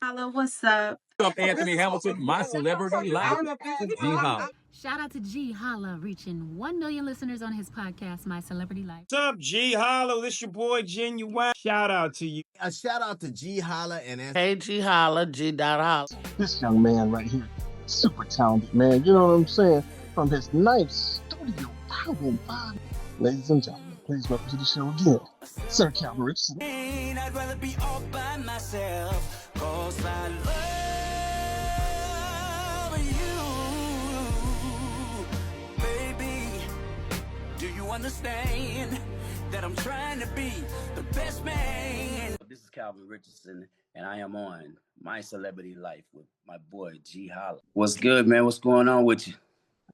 Holla, what's up? What's up, Anthony Hamilton, my celebrity life with Ge Holla. Shout out to Ge Holla, reaching 1 million listeners on his podcast, My Celebrity Life. What's up, G Holla? This your boy Genuine. Shout out to you. A shout out to Ge Holla and Hey, Ge Holla, G. Holla. This young man right here, super talented, man. You know what I'm saying? From his ninth studio album, ladies and gentlemen, please welcome to the show again, Sir Calvin Richardson. I'd rather be all by myself, 'cause I love you, baby. Do you understand that I'm trying to be the best man? This is Calvin Richardson, and I am on My Celebrity Life with my boy Ge Holla. What's good, man? What's going on with you?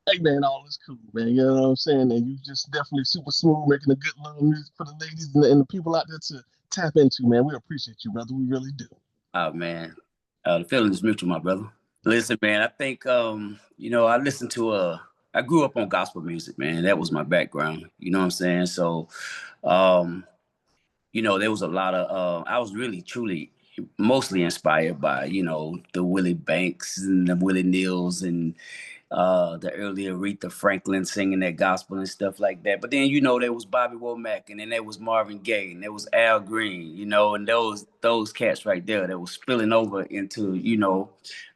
Hey, man, all is cool, man. You know what I'm saying? And you just definitely super smooth, making a good love music for the ladies and the people out there to tap into, man. We appreciate you, brother. We really do. Oh, man. The feeling is mutual, my brother. Listen, man, I think, I grew up on gospel music, man. That was my background. You know what I'm saying? So, there was a lot of, I was really, truly, mostly inspired by, the Willie Banks and the Willie Neals and the early Aretha Franklin singing that gospel and stuff like that. But then, there was Bobby Womack, and then there was Marvin Gaye, and there was Al Green, and those cats right there that was spilling over into,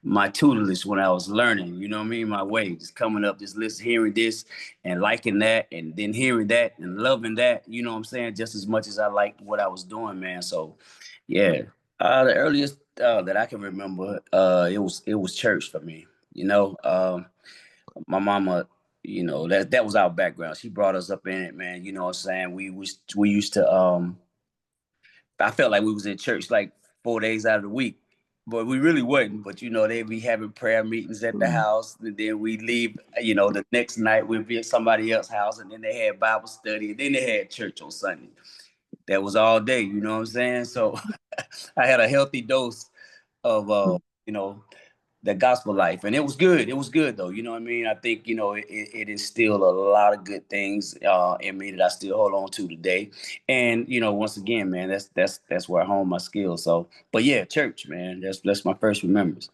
my tutelage when I was learning, you know what I mean? My way, just coming up, just hearing this and liking that, and then hearing that and loving that, you know what I'm saying? Just as much as I liked what I was doing, man. So, yeah, the earliest that I can remember, it was church for me, my mama, that was our background. She brought us up in it, man. You know what I'm saying? We used to, I felt like we was in church like 4 days out of the week, but we really wasn't. But, they'd be having prayer meetings at the house, and then we'd leave, the next night we'd be at somebody else's house, and then they had Bible study, and then they had church on Sunday. That was all day, you know what I'm saying? So I had a healthy dose of, the gospel life, and it was good. It was good though. You know what I mean? I think, it instilled a lot of good things in me that I still hold on to today. And, once again, man, that's where I hone my skills. So, but yeah, church, man, that's my first remembrance.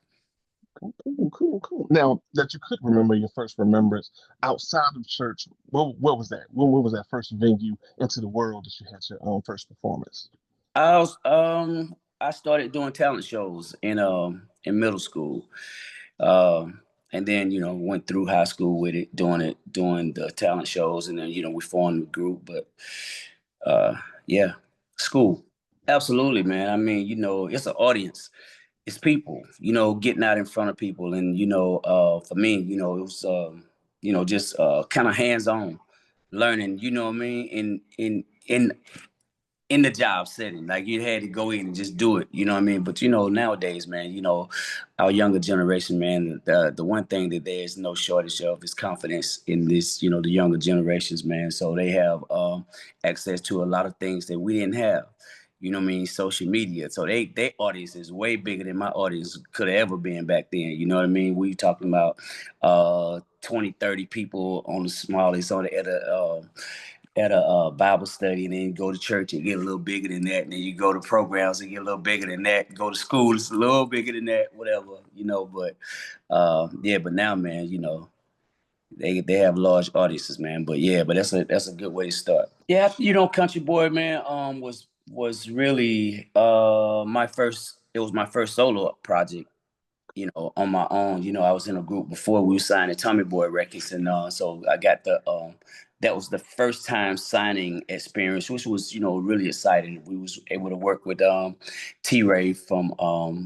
Cool. Now that you could remember your first remembrance outside of church, what was that? When was that first venue into the world that you had your first performance? I started doing talent shows in middle school. And then, went through high school with it, doing the talent shows. And then, we formed a group. But yeah, school. Absolutely, man. I mean, it's an audience. It's people, getting out in front of people. And, for me, it was, just kind of hands-on learning, you know what I mean? In the job setting, like you had to go in and just do it, you know what I mean? But, nowadays, man, our younger generation, man, the one thing that there is no shortage of is confidence in this, the younger generations, man. So they have access to a lot of things that we didn't have, you know what I mean? Social media. So their audience is way bigger than my audience could have ever been back then. You know what I mean? We talking about 20, 30 people on the smallest at a Bible study, and then go to church and get a little bigger than that. And then you go to programs and get a little bigger than that. Go to school, it's a little bigger than that, whatever, But but now, man, they have large audiences, man. But yeah, but that's a good way to start. Yeah, Country Boy, man, was really my first. It was my first solo project. On my own. I was in a group before we signed to Tommy Boy Records, and so I got that was the first time signing experience, which was, really exciting. We was able to work with T-Ray from,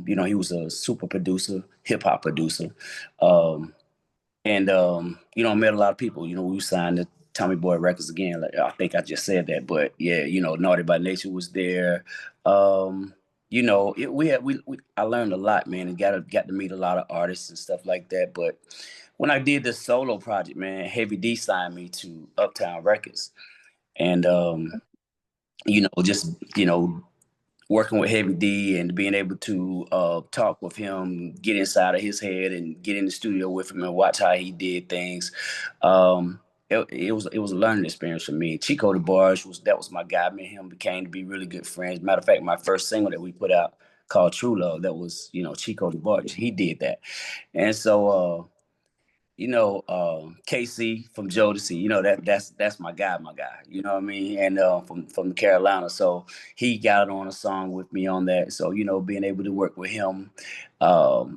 he was a super producer, hip hop producer. Met a lot of people. We signed to Tommy Boy Records again. Like, I think I just said that, but yeah, Naughty by Nature was there. I learned a lot, man, and got to meet a lot of artists and stuff like that. But when I did the solo project, man, Heavy D signed me to Uptown Records. And, working with Heavy D and being able to talk with him, get inside of his head and get in the studio with him and watch how he did things. It was a learning experience for me. Chico DeBarge was my guy. Me and him became to be really good friends. Matter of fact, my first single that we put out called True Love. That was, Chico DeBarge. He did that. And so, KC from Jodeci, that's my guy, you know what I mean? And from Carolina. So he got on a song with me on that. So, being able to work with him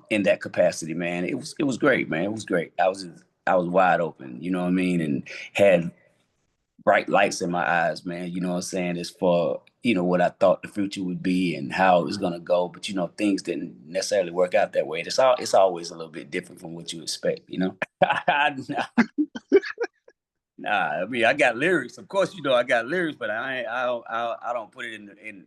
in that capacity, man, it was great, man. It was great. I was wide open, you know what I mean? And had bright lights in my eyes, man. You know what I'm saying? As for, what I thought the future would be and how it was gonna go. But things didn't necessarily work out that way. It's always a little bit different from what you expect, Nah, I mean I got lyrics. Of course, I got lyrics, but I don't put it in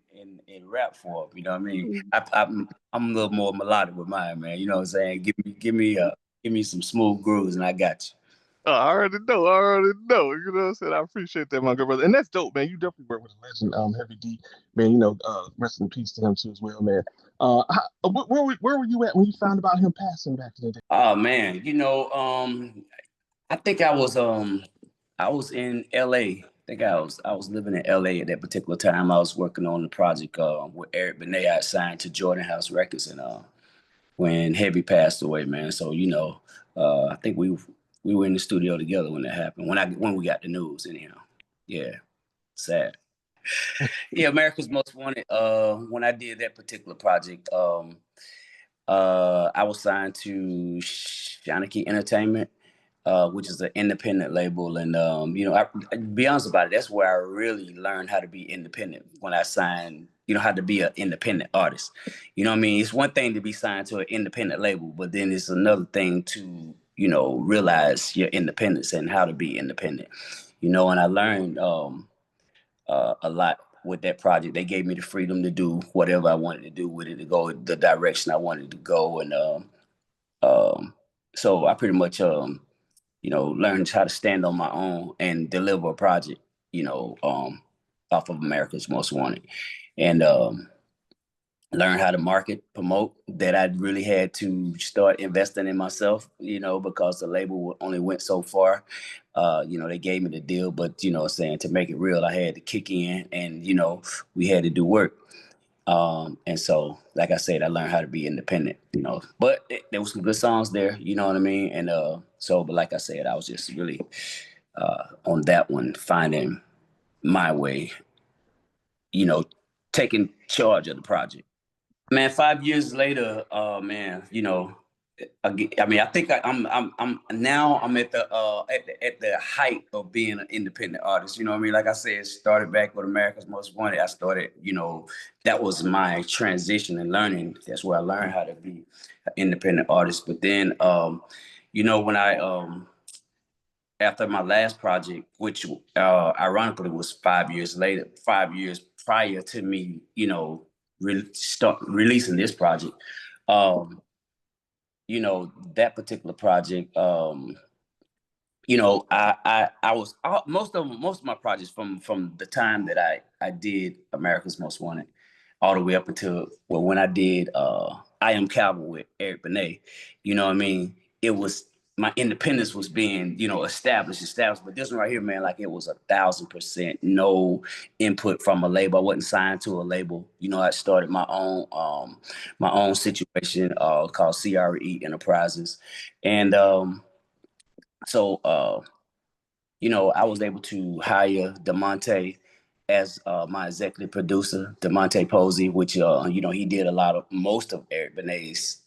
rap form. You know what I mean? I'm a little more melodic with mine, man. You know what I'm saying? Give me some smooth grooves and I got you. I already know. You know what I'm saying? I appreciate that, my good brother. And that's dope, man. You definitely work with a legend, Heavy D. Man, rest in peace to him too as well, man. Where were you at when you found about him passing back in the day? Oh man, I think I was in LA. I think I was living in LA at that particular time. I was working on the project with Eric Benet. I signed to Jordan House Records, and when Heavy passed away, man. So I think we were in the studio together when that happened. When we got the news, anyhow. Yeah, sad. Yeah, America's Most Wanted. When I did that particular project, I was signed to Shanachie Entertainment, which is an independent label. And, I be honest about it, that's where I really learned how to be independent when I signed, how to be an independent artist. You know what I mean? It's one thing to be signed to an independent label, but then it's another thing to, realize your independence and how to be independent. And I learned a lot with that project. They gave me the freedom to do whatever I wanted to do with it, to go the direction I wanted to go. And so I pretty much, learned how to stand on my own and deliver a project, off of America's Most Wanted. And learn how to market, promote. That I really had to start investing in myself, because the label only went so far. They gave me the deal, but, to make it real, I had to kick in and, we had to do work. And so, like I said, I learned how to be independent, but there was some good songs there, you know what I mean? And but like I said, I was just really on that one, finding my way, taking charge of the project. Man, 5 years later, man, I think I'm now I'm at the height of being an independent artist. You know what I mean? Like I said, started back with America's Most Wanted. I started, that was my transition and learning. That's where I learned how to be an independent artist. But then, when I after my last project, which ironically was 5 years later, 5 years prior to me, start releasing this project. That particular project, I was most of my projects from the time that I did America's Most Wanted all the way up until when I did I Am Cowboy with Eric Benet, you know what I mean? It was my independence was being, established. But this one right here, man, like it was 1,000% no input from a label. I wasn't signed to a label. I started my own situation called CRE Enterprises. And so I was able to hire DeMonte as my executive producer, DeMonte Posey, which he did most of Eric Benet's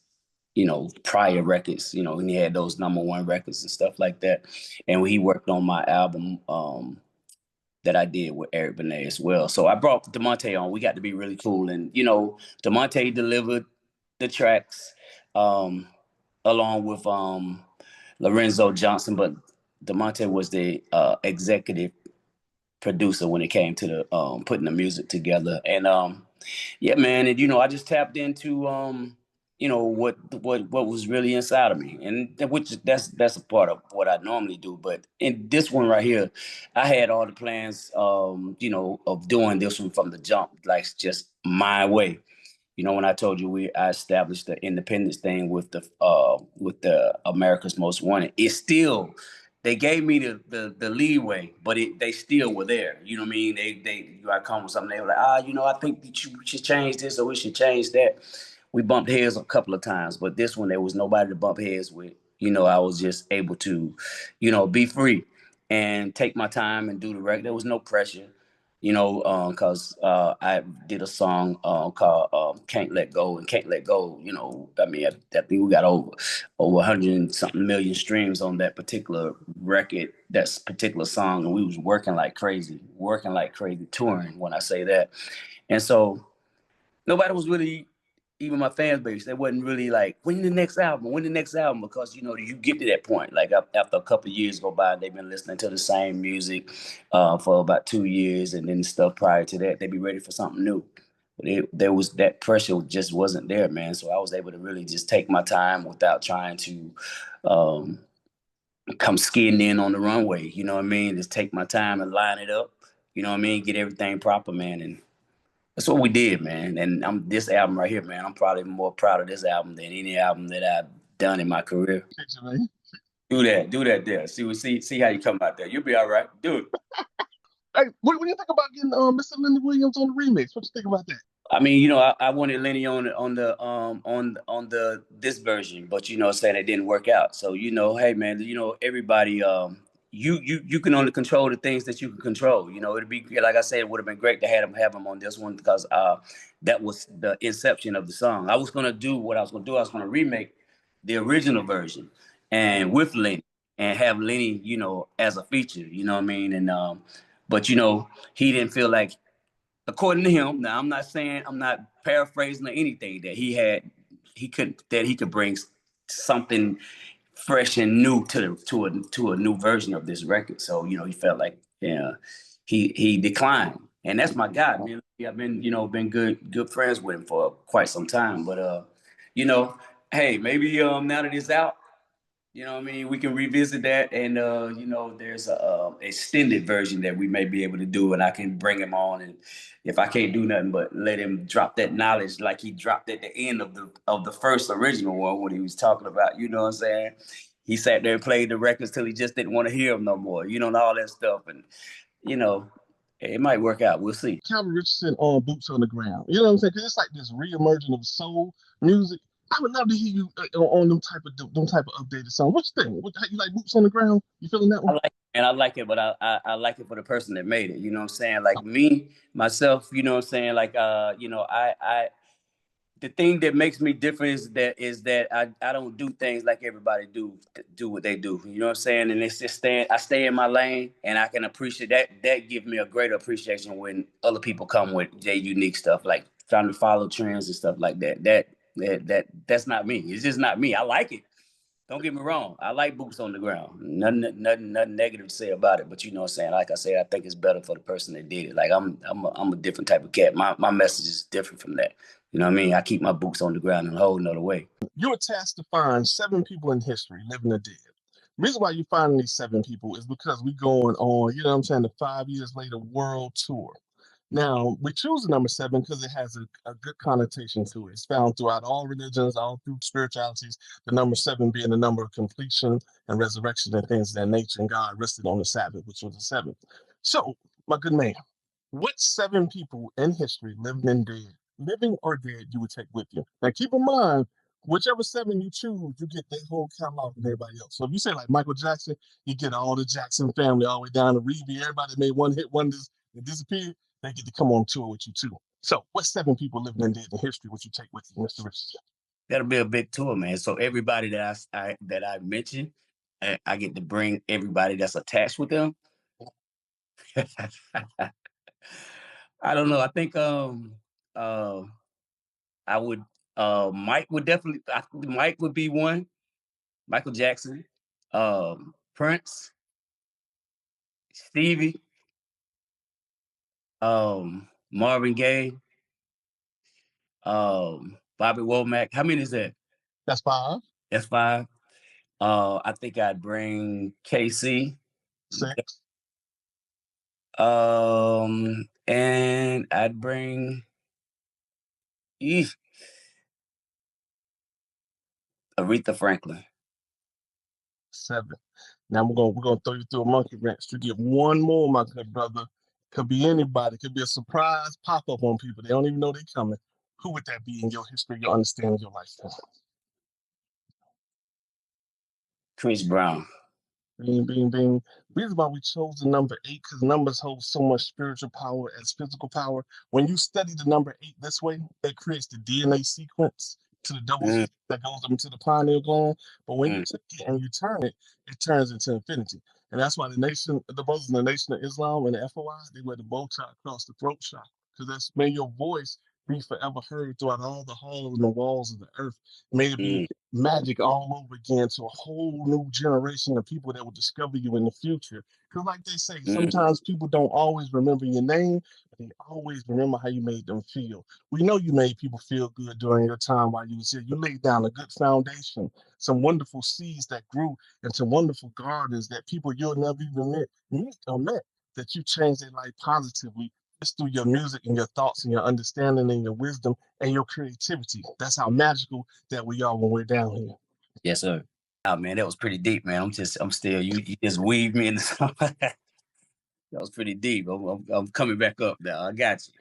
prior records, and he had those #1 records and stuff like that. And he worked on my album that I did with Eric Benet as well. So I brought DeMonte on. We got to be really cool. And, DeMonte delivered the tracks along with Lorenzo Johnson, but DeMonte was the executive producer when it came to the putting the music together. And yeah, man, and I just tapped into what was really inside of me, and that's a part of what I normally do. But in this one right here, I had all the plans, of doing this one from the jump, like just my way. When I told you I established the independence thing with the America's Most Wanted, it's still they gave me the leeway, but they still were there. You know what I mean? I come with something, they were like, I think that you should change this or we should change that. We bumped heads a couple of times, but this one there was nobody to bump heads with. I was just able to, be free and take my time and do the record. There was no pressure, because I did a song called "Can't Let Go," and "Can't Let Go." I think we got over 100 and something million streams on that particular record, that particular song, and we was working like crazy, touring when I say that. And so nobody was really, even my fan base, they wasn't really like, when the next album, because you get to that point, like after a couple of years go by, they've been listening to the same music for about 2 years, and then stuff prior to that, they'd be ready for something new. But there was that pressure just wasn't there, man. So I was able to really just take my time without trying to come skidding in on the runway. You know what I mean? Just take my time and line it up. You know what I mean? Get everything proper, man. And that's what we did, man. And this album right here, man, I'm probably more proud of this album than any album that I've done in my career. Do that there. See how you come out there. You'll be all right. Do it. Hey, what do you think about getting Mr. Lenny Williams on the remix? What you think about that? I mean, I wanted Lenny on the this version, but saying it didn't work out. So hey man, everybody you can only control the things that you can control. It'd be, like I said, it would have been great to have him on this one, because that was the inception of the song. I was gonna remake the original version and with Lenny, and have Lenny, as a feature, you know what I mean? And but he didn't feel like, according to him, now I'm not paraphrasing or anything, that he could bring something fresh and new to a new version of this record. So he felt like, he declined, and that's my guy, man. I've been good friends with him for quite some time, but hey, maybe now that it's out, we can revisit that, and there's a extended version that we may be able to do, and I can bring him on, and if I can't do nothing but let him drop that knowledge like he dropped at the end of the first original one, when he was talking about, what I'm saying? He sat there and played the records till he just didn't want to hear them no more, and all that stuff, and it might work out. We'll see. Calvin Richardson on Boots on the Ground. You know what I'm saying? Because it's like this re-emerging of soul music. I would love to hear you on them type of updated song. What you think? You like Boots on the Ground? You feeling that one? I like it, but I like it for the person that made it. You know what I'm saying? Like me, myself, you know what I'm saying? Like, I the thing that makes me different is that I don't do things like everybody do what they do. You know what I'm saying? And it's just I stay in my lane, and I can appreciate that. That gives me a greater appreciation when other people come with their unique stuff, like trying to follow trends and stuff like that. That's not me. It's just not me. I like it. Don't get me wrong. I like Boots on the Ground. Nothing negative to say about it. But you know what I'm saying? Like I said, I think it's better for the person that did it. Like I'm a different type of cat. My message is different from that. You know what I mean? I keep my boots on the ground in a whole nother way. You were tasked to find 7 people in history, living or dead. The reason why you finding these 7 people is because we going on, you know what I'm saying, the 5 years later world tour. Now, we choose the number 7 because it has a good connotation to it. It's found throughout all religions, all through spiritualities, the number 7 being the number of completion and resurrection and things of that nature. And God rested on the Sabbath, which was the 7th. So, my good man, what 7 people in history, living or dead, you would take with you? Now, keep in mind, whichever 7 you choose, you get their whole catalog and everybody else. So if you say like Michael Jackson, you get all the Jackson family all the way down to Reeve. Everybody that made one hit wonders and disappeared, they get to come on tour with you too. So what 7 people living and dead in history would you take with you, Mr. Richardson? That'll be a big tour, man. So everybody that I mentioned, I get to bring everybody that's attached with them. I don't know. I think I would Mike would definitely Mike would be one. Michael Jackson, Prince, Stevie, Marvin Gaye, Bobby Womack. How many is that? That's 5. That's 5. I think I'd bring KC. 6. And I'd bring Aretha Franklin. 7. Now we're gonna throw you through a monkey wrench. You get one more, my good brother. Could be anybody. Could be a surprise pop up on people. They don't even know they're coming. Who would that be in your history, your understanding, your lifestyle? Chris Brown. Bing, bing, bing. Reason why we chose the number 8, because numbers hold so much spiritual power as physical power. When you study the number 8 this way, it creates the DNA sequence to the double Mm. that goes up into the pineal gland. But when you Mm. take it and you turn it, it turns into infinity. And that's why the brothers in the Nation of Islam and the FOI, they wear the bow tie across the throat chakra. Because that's made your voice be forever heard throughout all the halls and the walls of the earth. Made it be magic all over again to a whole new generation of people that will discover you in the future. Because like they say, sometimes people don't always remember your name, but they always remember how you made them feel. We know you made people feel good during your time while you was here. You laid down a good foundation, some wonderful seeds that grew into wonderful gardens that people you'll never even met, that you changed their life positively just through your music and your thoughts and your understanding and your wisdom and your creativity. That's how magical that we are when we're down here. Yes, sir. Oh man, that was pretty deep, man. I'm still you just weaved me into something. That was pretty deep. I'm coming back up now. I got you.